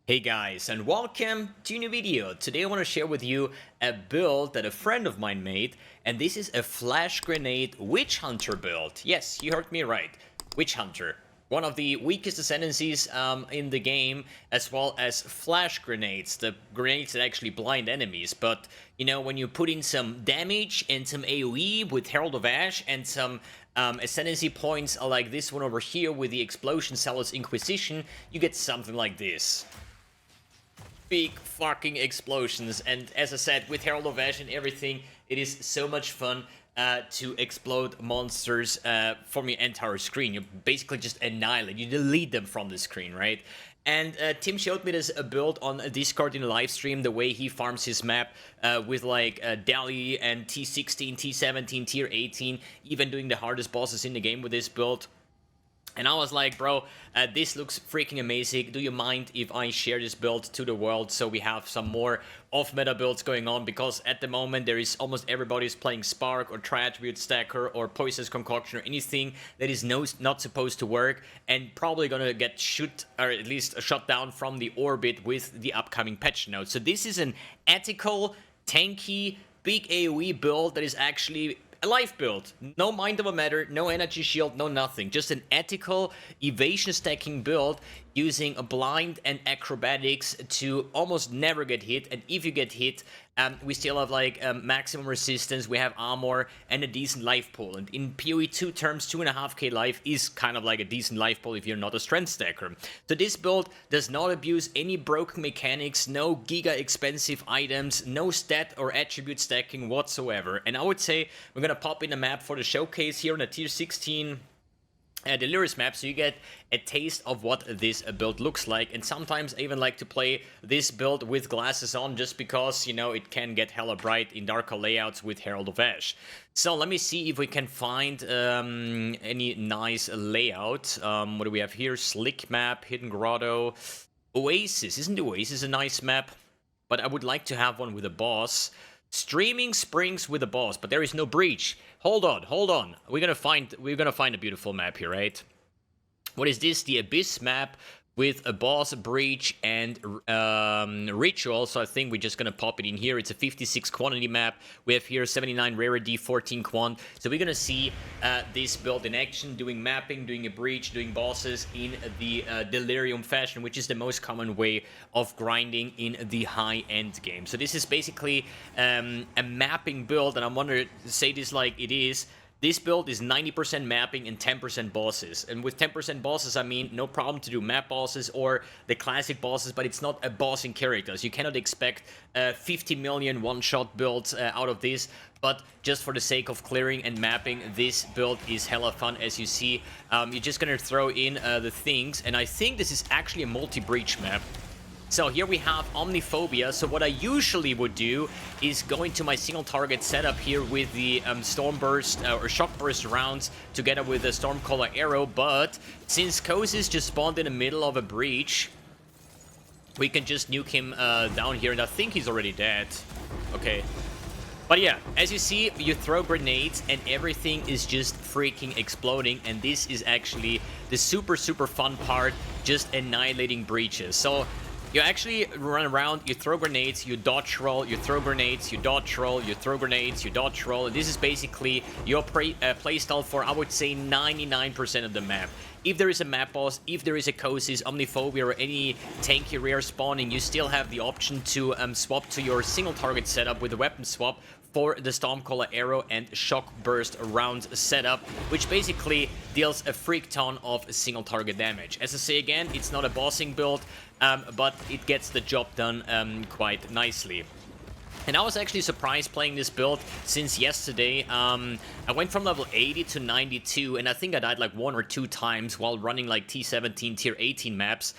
Hey guys, and welcome to a new video. Today I want to share with you a build that a friend of mine made, and this is a Flash Grenade Witchhunter build. Yes, you heard me right. Witchhunter. One of the weakest ascendancies in the game, as well as flash grenades, the grenades that actually blind enemies. But, you know, when you put in some damage and some AoE with Herald of Ash and some ascendancy points like this one over here with the Explosion Zealous Inquisition, you get something like this. Big fucking explosions, and as I said, with Herald of Ash and everything, it is so much fun to explode monsters from your entire screen. You basically just annihilate, you delete them from the screen, right? And Tim showed me this build on Discord in a live stream, the way he farms his map with like Dali and T16, T17, Tier 18, even doing the hardest bosses in the game with this build. And I was like, bro, this looks freaking amazing. Do you mind if I share this build to the world so we have some more off-meta builds going on? Because at the moment, there is almost everybody's playing Spark or Tri-Attribute Stacker or Poisonous Concoction or anything that is not supposed to work and probably gonna get or at least shut down from the orbit with the upcoming patch notes. So this is an ethical, tanky, big AoE build that is actually a life build. No Mind Over Matter, no energy shield, no nothing. Just an ethical evasion stacking build using a blind and acrobatics to almost never get hit. And if you get hit, we still have like maximum resistance, we have armor, and a decent life pool. And in PoE 2 terms, 2.5k life is kind of like a decent life pool if you're not a strength stacker. So this build does not abuse any broken mechanics, no giga expensive items, no stat or attribute stacking whatsoever. And I would say we're gonna pop in a map for the showcase here on a tier 16 Delirious map, so you get a taste of what this build looks like. And sometimes I even like to play this build with glasses on, just because, you know, it can get hella bright in darker layouts with Herald of Ash. So let me see if we can find any nice layout. What do we have here? Slick map, Hidden Grotto, Oasis. Isn't Oasis a nice map? But I would like to have one with a boss. Streaming Springs with a boss, but there is no breach. Hold on. We're gonna find a beautiful map here, right? What is this? The Abyss map with a boss, breach, and ritual. So I think we're just gonna pop it in here. It's a 56 quantity map. We have here 79 rarity, 14 quant. So we're gonna see this build in action, doing mapping, doing a breach, doing bosses in the delirium fashion, which is the most common way of grinding in the high-end game. So this is basically a mapping build, and I want to say this like it is. This build is 90% mapping and 10% bosses. And with 10% bosses, I mean no problem to do map bosses or the classic bosses, but it's not a bossing characters. You cannot expect 50 million one-shot builds out of this, but just for the sake of clearing and mapping, this build is hella fun. As you see, you're just gonna throw in the things, and I think this is actually a multi-breach map. So here we have Omniphobia. So what I usually would do is go into my single target setup here with the Stormburst or Shockburst rounds together with the Stormcaller arrow. But since Kozis just spawned in the middle of a breach, we can just nuke him down here, and I think he's already dead. Okay. But yeah, as you see, you throw grenades and everything is just freaking exploding, and this is actually the super fun part, just annihilating breaches. So you actually run around, you throw grenades, you dodge roll, you throw grenades, you dodge roll, you throw grenades, you dodge roll. This is basically your playstyle for, I would say, 99% of the map. If there is a map boss, if there is a Kozis, Omniphobia, or any tanky rare spawning, you still have the option to swap to your single target setup with a weapon swap for the Stormcaller arrow and Shock Burst round setup, which basically deals a freak ton of single target damage. As I say again, it's not a bossing build, but it gets the job done quite nicely. And I was actually surprised playing this build since yesterday. I went from level 80 to 92, and I think I died like 1 or 2 times while running like T17 tier 18 maps.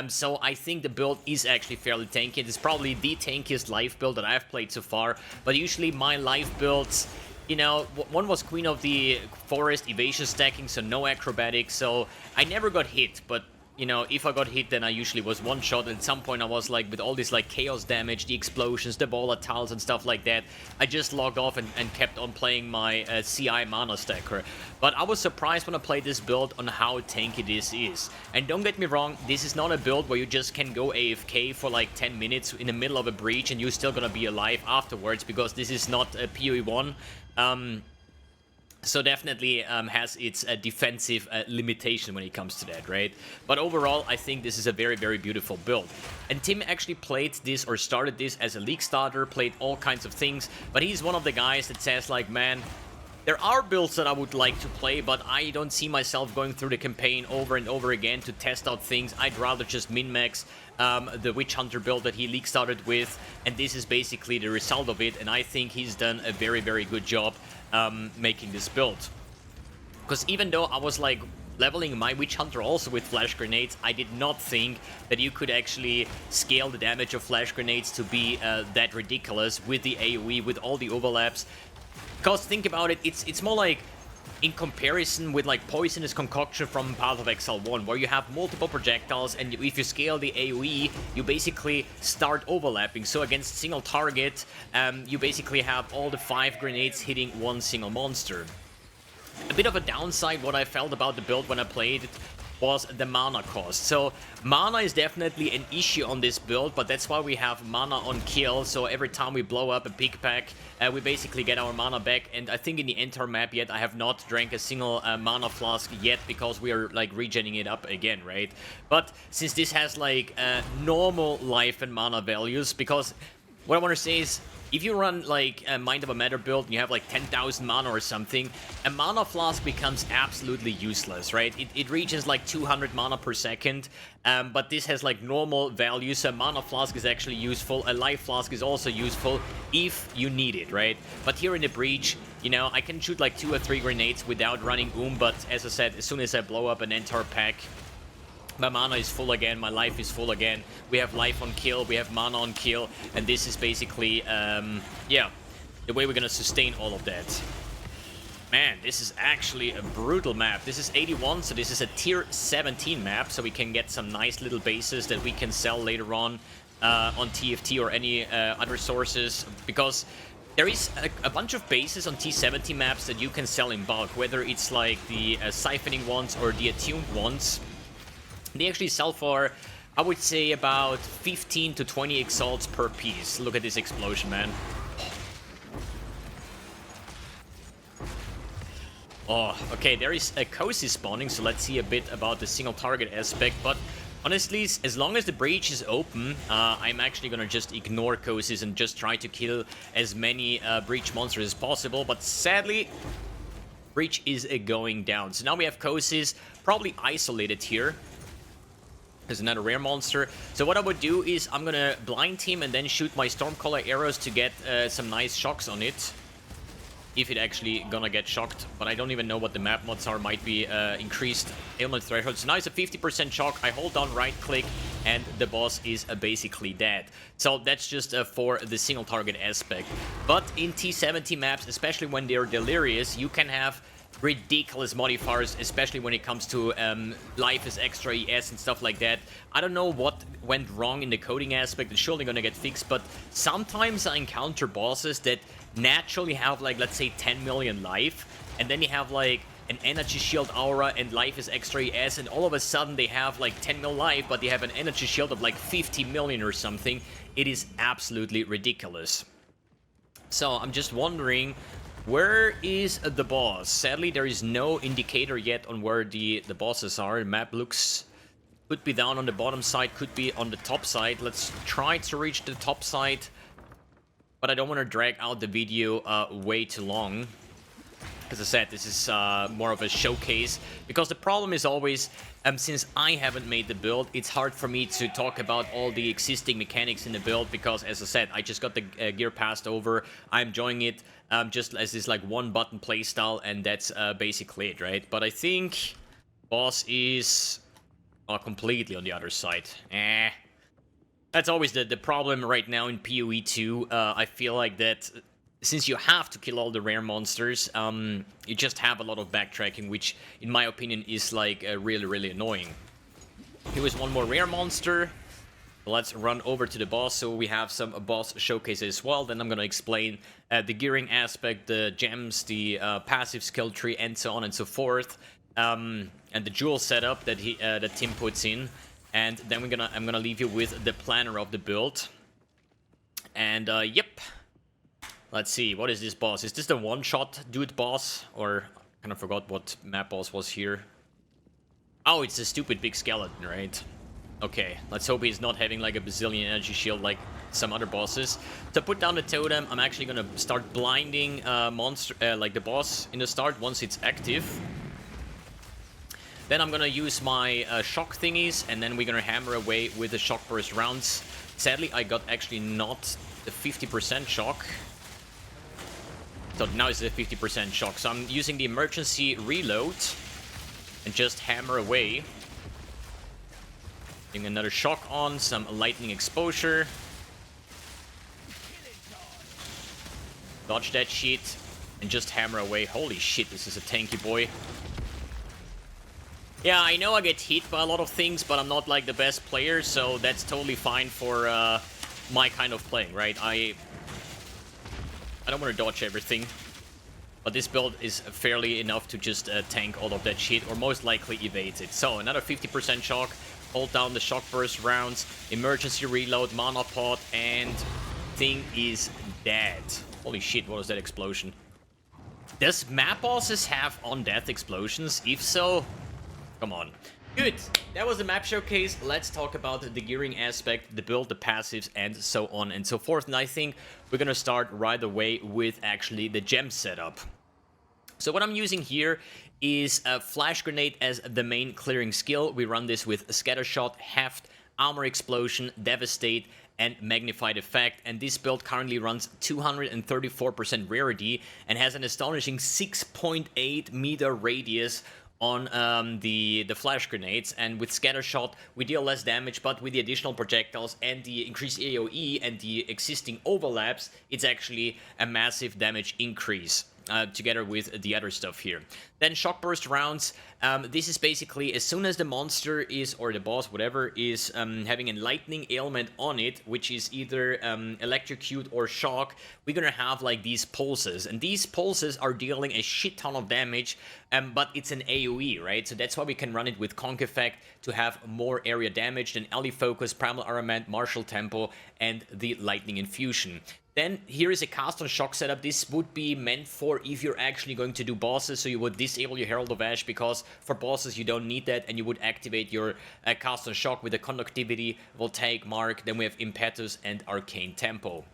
So I think the build is actually fairly tanky. It is probably the tankiest life build that I've played so far. But usually my life builds, you know, one was Queen of the Forest, evasion stacking, so no acrobatics. So I never got hit, but you know, if I got hit, then I usually was one shot. At some point I was like, with all this like chaos damage, the explosions, the volatiles and stuff like that, I just logged off and kept on playing my CI mana stacker. But I was surprised when I played this build on how tanky this is. And don't get me wrong, this is not a build where you just can go AFK for like 10 minutes in the middle of a breach and you're still gonna be alive afterwards, because this is not a PoE 1. So definitely has its defensive limitation when it comes to that, right? But overall, I think this is a very, very beautiful build. And Tim actually played this, or started this as a league starter, played all kinds of things, but he's one of the guys that says like, man, there are builds that I would like to play, but I don't see myself going through the campaign over and over again to test out things. I'd rather just min-max the Witchhunter build that he league started with, and this is basically the result of it, and I think he's done a very, very good job making this build. Because even though I was like leveling my Witchhunter also with Flash Grenades, I did not think that you could actually scale the damage of Flash Grenades to be that ridiculous with the AoE, with all the overlaps. Because think about it, it's more like in comparison with like Poisonous Concoction from Path of Exile 1, where you have multiple projectiles, and if you scale the AoE, you basically start overlapping. So against single target, you basically have all the 5 grenades hitting one single monster. A bit of a downside, what I felt about the build when I played it, was the mana cost. So mana is definitely an issue on this build, but that's why we have mana on kill. So every time we blow up a big pack, we basically get our mana back. And I think in the entire map yet, I have not drank a single mana flask yet, because we are like regenning it up again, right? But since this has like normal life and mana values, because what I want to say is, if you run like a Mind of a Matter build and you have like 10,000 mana or something, a mana flask becomes absolutely useless, right? It reaches like 200 mana per second, but this has like normal values, so a mana flask is actually useful. A life flask is also useful if you need it, right? But here in the breach, you know, I can shoot like 2 or 3 grenades without running but as I said, as soon as I blow up an entire pack, my mana is full again, my life is full again. We have life on kill, we have mana on kill, and this is basically, yeah, the way we're gonna sustain all of that. Man, this is actually a brutal map. This is 81, so this is a tier 17 map, so we can get some nice little bases that we can sell later on TFT or any other sources, because there is a bunch of bases on T70 maps that you can sell in bulk, whether it's like the siphoning ones or the attuned ones. They actually sell for, I would say, about 15 to 20 exalts per piece. Look at this explosion, man. Oh, okay, there is a cozy spawning, so let's see a bit about the single target aspect. But honestly, as long as the breach is open, I'm actually gonna just ignore cozies and just try to kill as many breach monsters as possible. But sadly, breach is going down. So now we have cozies, probably isolated here. There's another rare monster. So what I would do is I'm gonna blind him and then shoot my Stormcaller arrows to get some nice shocks on it. If it actually gonna get shocked. But I don't even know what the map mods are. Might be increased ailment threshold. So now it's a 50% shock. I hold down right click and the boss is basically dead. So that's just for the single target aspect. But in T70 maps, especially when they're delirious, you can have ridiculous modifiers, especially when it comes to life is extra ES and stuff like that. I don't know what went wrong in the coding aspect. It's surely gonna get fixed, but sometimes I encounter bosses that naturally have like, let's say 10 million life, and then you have like an energy shield aura and life is extra ES, and all of a sudden they have like 10 mil life, but they have an energy shield of like 50 million or something. It is absolutely ridiculous. So I'm just wondering, where is the boss? Sadly, there is no indicator yet on where the bosses are. The map looks... could be down on the bottom side, could be on the top side. Let's try to reach the top side. But I don't want to drag out the video way too long. As I said, this is more of a showcase. Because the problem is always, since I haven't made the build, it's hard for me to talk about all the existing mechanics in the build. Because, as I said, I just got the gear passed over. I'm enjoying it just as this like one-button playstyle. And that's basically it, right? But I think boss is completely on the other side. That's always the problem right now in PoE 2. I feel like that... since you have to kill all the rare monsters, you just have a lot of backtracking, which, in my opinion, is like really, really annoying. Here was one more rare monster. Let's run over to the boss, so we have some boss showcases as well. Then I'm gonna explain the gearing aspect, the gems, the passive skill tree, and so on and so forth, and the jewel setup that that Tim puts in. And then I'm gonna leave you with the planner of the build. And yep, let's see, what is this boss? Is this the one-shot dude boss, or I kind of forgot what map boss was here? Oh, it's a stupid big skeleton, right? Okay, let's hope he's not having like a bazillion energy shield like some other bosses. To put down the totem, I'm actually gonna start blinding like the boss in the start once it's active. Then I'm gonna use my shock thingies, and then we're gonna hammer away with the shock burst rounds. Sadly, I got actually not the 50% shock. So now it's the 50% shock. So I'm using the emergency reload and just hammer away. Getting another shock on, some lightning exposure. Dodge that shit and just hammer away. Holy shit, this is a tanky boy. Yeah, I know I get hit by a lot of things, but I'm not like the best player, so that's totally fine for my kind of playing, right? I don't want to dodge everything, but this build is fairly enough to just tank all of that shit, or most likely evade it. So another 50% shock. Hold down the shock burst rounds, emergency reload, mana pot, and thing is dead. Holy shit, what was that explosion? Does map bosses have on-death explosions? If so, come on. Good, that was the map showcase. Let's talk about the gearing aspect, the build, the passives, and so on and so forth. And I think we're gonna start right away with actually the gem setup. So what I'm using here is a Flash Grenade as the main clearing skill. We run this with Scatter Shot, Heft, Armor Explosion, Devastate, and Magnified Effect. And this build currently runs 234% rarity and has an astonishing 6.8 meter radius on the Flash Grenades. And with Scatter Shot, we deal less damage, but with the additional projectiles and the increased AoE and the existing overlaps, it's actually a massive damage increase. Together with the other stuff here. Then shock burst rounds. This is basically as soon as the monster is, or the boss, whatever, is having a lightning ailment on it, which is either electrocute or shock, we're gonna have like these pulses. And these pulses are dealing a shit ton of damage, but it's an AoE, right? So that's why we can run it with Conk Effect to have more area damage than Alley Focus, Primal Armament, Martial Tempo, and the Lightning Infusion. Then here is a cast on shock setup. This would be meant for if you're actually going to do bosses, so you would disable your Herald of Ash, because for bosses you don't need that, and you would activate your cast on shock with the Conductivity, Voltaic Mark. Then we have Impetus and Arcane Tempo.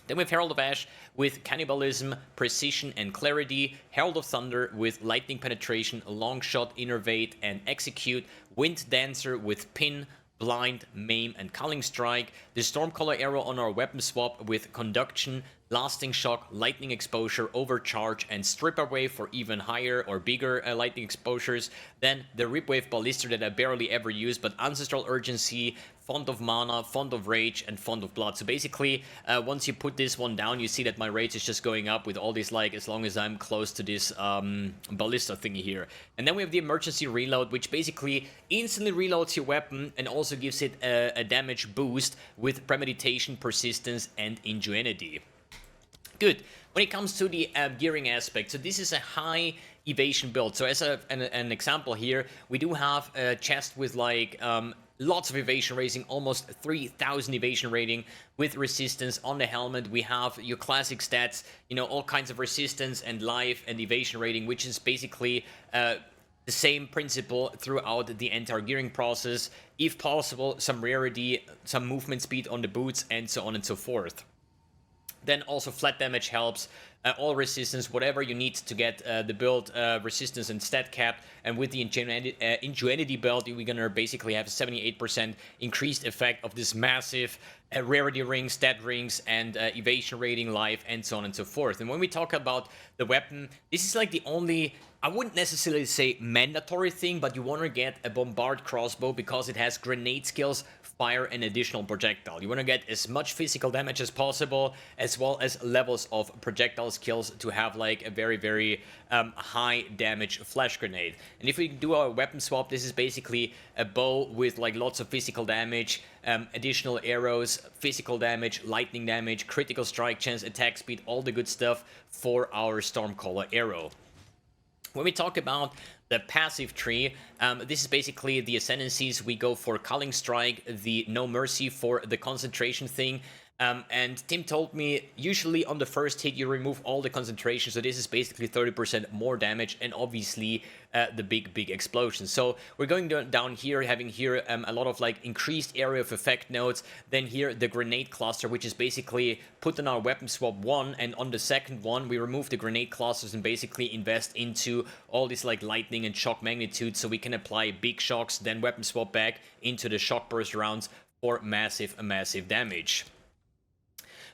Then we have Herald of Ash with Cannibalism, Precision, and Clarity. Herald of Thunder with Lightning Penetration, Long Shot, Innervate, and Execute. Wind Dancer with Pin, Blind, Maim, and Culling Strike. The Stormcaller Arrow on our weapon swap with Conduction, Lasting Shock, Lightning Exposure, Overcharge, and Strip Away for even higher or bigger lightning exposures. Then the Ripwave Ballister that I barely ever use, but Ancestral Urgency, Font of Mana, Font of Rage, and Font of Blood. So basically, once you put this one down, you see that my rage is just going up with all these, like, as long as I'm close to this ballista thingy here. And then we have the Emergency Reload, which basically instantly reloads your weapon and also gives it a damage boost with Premeditation, Persistence, and Ingenuity. Good. When it comes to the gearing aspect, so this is a high evasion build. So as an example here, we do have a chest with like lots of evasion rating, almost 3,000 evasion rating with resistance on the helmet. We have your classic stats, you know, all kinds of resistance and life and evasion rating, which is basically the same principle throughout the entire gearing process. If possible, some rarity, some movement speed on the boots, and so on and so forth. Then also flat damage helps, all resistance, whatever you need to get the build resistance and stat cap. And with the Ingenuity build, we're gonna basically have a 78% increased effect of this massive rarity rings, stat rings, and evasion rating, life, and so on and so forth. And when we talk about the weapon, this is like the only, I wouldn't necessarily say mandatory thing, but you want to get a Bombard crossbow because it has grenade skills, fire, and additional projectile. You want to get as much physical damage as possible, as well as levels of projectile skills to have like a very high damage flash grenade. And if we do our weapon swap, this is basically a bow with like lots of physical damage, additional arrows, physical damage, lightning damage, critical strike chance, attack speed, all the good stuff for our Stormcaller arrow. When we talk about the passive tree, this is basically the ascendancies. We go for Culling Strike, the No Mercy for the concentration thing. And Tim told me usually on the first hit you remove all the concentration, so this is basically 30% more damage, and obviously the big explosion. So we're going down here, having here a lot of like increased area of effect nodes. Then here the grenade cluster, which is basically put on our weapon swap 1, and on the second one we remove the grenade clusters and basically invest into all this like lightning and shock magnitude, so we can apply big shocks, then weapon swap back into the shock burst rounds for massive damage.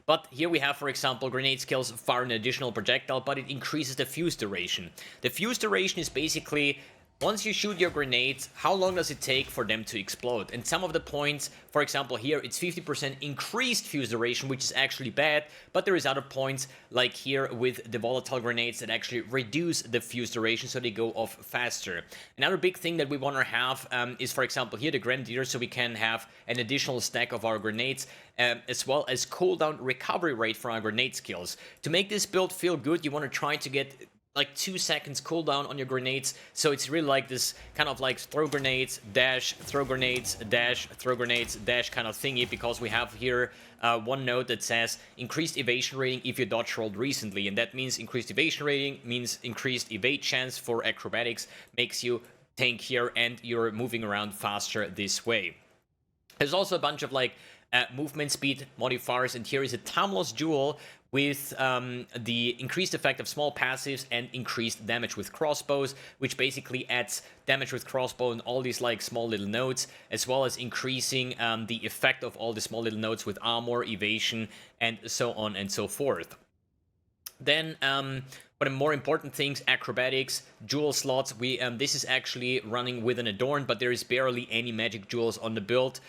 But here we have, for example, grenade skills fire an additional projectile, but it increases the fuse duration. The fuse duration is basically, once you shoot your grenades, how long does it take for them to explode? And some of the points, for example here, it's 50% increased fuse duration, which is actually bad, but there is other points, like here with the volatile grenades, that actually reduce the fuse duration, so they go off faster. Another big thing that we want to have is, for example, here the Grenadier, so we can have an additional stack of our grenades, as well as cooldown recovery rate for our grenade skills. To make this build feel good, you want to try to get like 2 seconds cooldown on your grenades, so it's really like this kind of like throw grenades, dash, throw grenades, dash, throw grenades, dash kind of thingy, because we have here one note that says increased evasion rating if you dodge rolled recently, and that means increased evasion rating means increased evade chance for acrobatics, makes you tankier and you're moving around faster this way. There's also a bunch of like movement speed modifiers, and here is a Timeless Jewel with the increased effect of small passives and increased damage with crossbows, which basically adds damage with crossbow and all these like small little nodes, as well as increasing the effect of all the small little nodes with armor, evasion, and so on and so forth. Then, but the more important things, acrobatics, jewel slots. This is actually running with an Adorn, but there is barely any magic jewels on the build.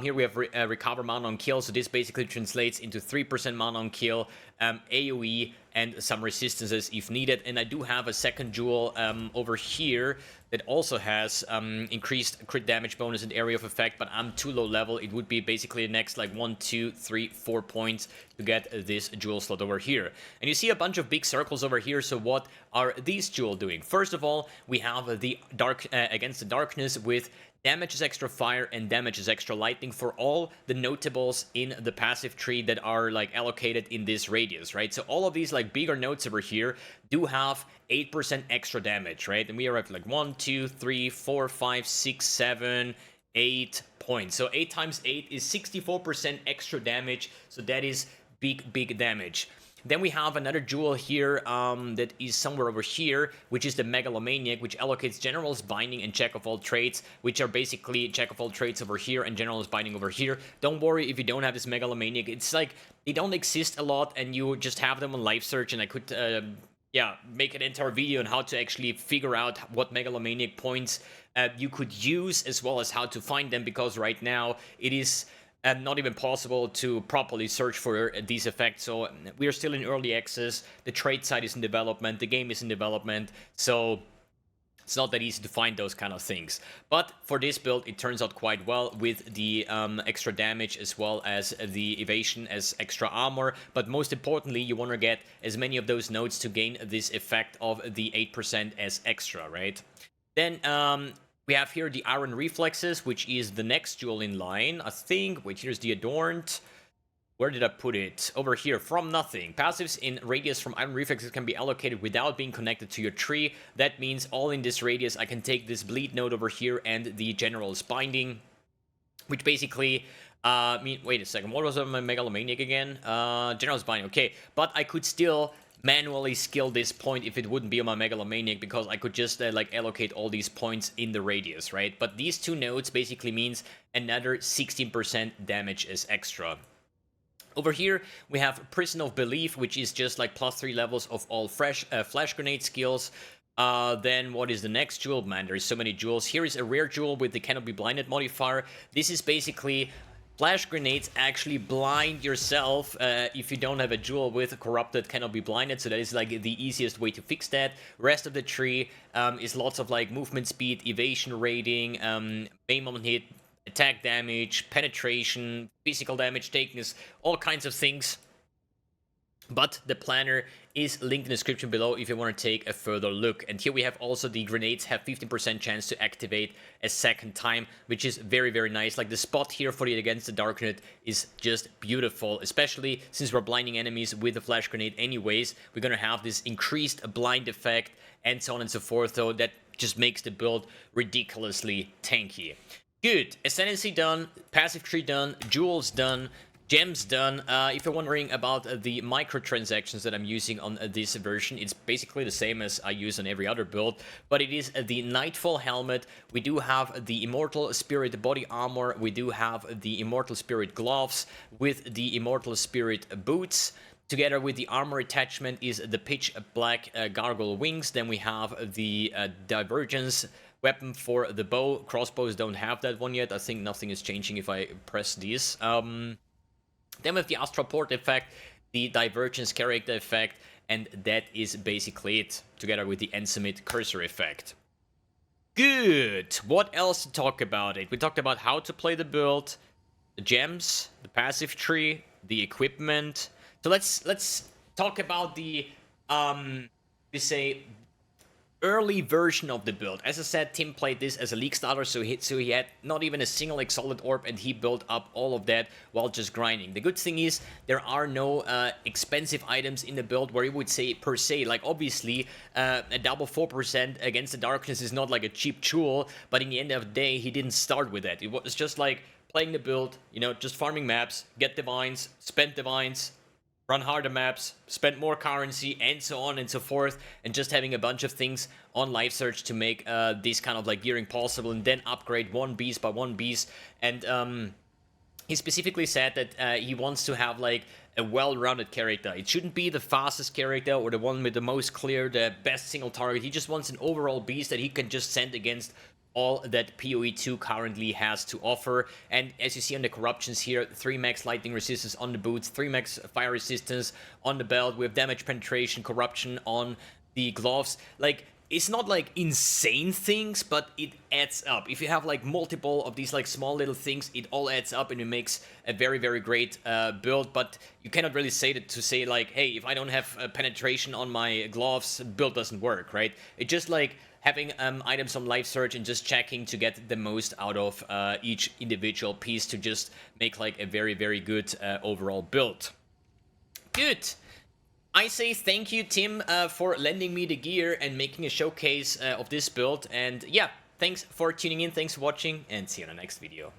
Here we have recover mana on kill, so this basically translates into 3% mana on kill, AoE, and some resistances if needed. And I do have a second jewel over here that also has increased crit damage bonus and area of effect, but I'm too low level. It would be basically the next like 1, 2, 3, 4 points to get this jewel slot over here. And you see a bunch of big circles over here, so what are these jewels doing? First of all, we have the dark against the darkness with damage is extra fire and damage is extra lightning for all the notables in the passive tree that are like allocated in this radius, right? So all of these like bigger nodes over here do have 8% extra damage, right? And we are at like 1, 2, 3, 4, 5, 6, 7, 8 points. So 8 times 8 is 64% extra damage. So that is big damage. Then we have another jewel here that is somewhere over here, which is the Megalomaniac, which allocates General's Binding and Jack of all trades, which are basically Jack of all trades over here and General's Binding over here. Don't worry if you don't have this Megalomaniac. It's like they don't exist a lot, and you just have them on live search, and I could make an entire video on how to actually figure out what Megalomaniac points you could use, as well as how to find them, because right now it is not even possible to properly search for these effects. So we are still in early access, the trade site is in development, the game is in development, so it's not that easy to find those kind of things. But for this build, it turns out quite well with the extra damage as well as the evasion as extra armor. But most importantly, you want to get as many of those nodes to gain this effect of the 8% as extra, right? Then we have here the Iron Reflexes, which is the next jewel in line, I think. Wait, here's the Adorned. Where did I put it? Over here, from nothing. Passives in radius from Iron Reflexes can be allocated without being connected to your tree. That means all in this radius, I can take this Bleed node over here and the General's Binding, which basically wait a second, what was my Megalomaniac again? General's Binding, okay. But I could still manually skill this point if it wouldn't be on my Megalomaniac, because I could just like allocate all these points in the radius, right? But these two nodes basically means another 16% damage is extra. Over here we have Prison of Belief, which is just like +3 levels of all Flash Grenade skills. Then what is the next jewel? Man, there's so many jewels. Here is a rare jewel with the Cannot Be Blinded modifier. This is basically Flash grenades actually blind yourself if you don't have a jewel with corrupted cannot be blinded, so that is like the easiest way to fix that. Rest of the tree is lots of like movement speed, evasion rating, main moment hit, attack damage, penetration, physical damage taken, is all kinds of things. But the planner is linked in the description below if you want to take a further look. And here we have also the grenades have 15% chance to activate a second time, which is very, very nice. Like the spot here for the Against the Darknet is just beautiful, especially since we're blinding enemies with the flash grenade anyways. We're going to have this increased blind effect and so on and so forth, so that just makes the build ridiculously tanky. Good. Ascendancy done, passive tree done, jewels done, gems done. If you're wondering about the microtransactions that I'm using on this version, it's basically the same as I use on every other build, but it is the Nightfall helmet. We do have the Immortal Spirit body armor. We do have the Immortal Spirit gloves with the Immortal Spirit boots. Together with the armor attachment is the pitch black gargoyle wings. Then we have the divergence weapon for the bow. Crossbows don't have that one yet. I think nothing is changing if I press these. Then with the Astral Port effect, the Divergence character effect, and that is basically it, together with the Ensummit cursor effect. Good! What else to talk about it? We talked about how to play the build, the gems, the passive tree, the equipment. So let's talk about the, early version of the build. As I said, Tim played this as a league starter, so he had not even a single Exalted Orb, and he built up all of that while just grinding. The good thing is there are no expensive items in the build where you would say, per se, like obviously a double 4% against the darkness is not like a cheap jewel, but in the end of the day, he didn't start with that. It was just like playing the build, you know, just farming maps, get divines, spend divines, run harder maps, spend more currency, and so on and so forth, and just having a bunch of things on life search to make this kind of like gearing possible, and then upgrade one beast by one beast. And he specifically said that he wants to have like a well-rounded character. It shouldn't be the fastest character or the one with the most clear, the best single target. He just wants an overall beast that he can just send against all that PoE2 currently has to offer. And as you see on the corruptions here, 3 max lightning resistance on the boots, 3 max fire resistance on the belt, with damage penetration, corruption on the gloves. Like, it's not like insane things, but it adds up. If you have like multiple of these like small little things, it all adds up and it makes a very, very great build. But you cannot really say that to say like, hey, if I don't have penetration on my gloves, build doesn't work, right? It just like having items on life search and just checking to get the most out of each individual piece to just make like a very, very good overall build. Good. I say thank you, Tim, for lending me the gear and making a showcase of this build. And yeah, thanks for tuning in, thanks for watching, and see you in the next video.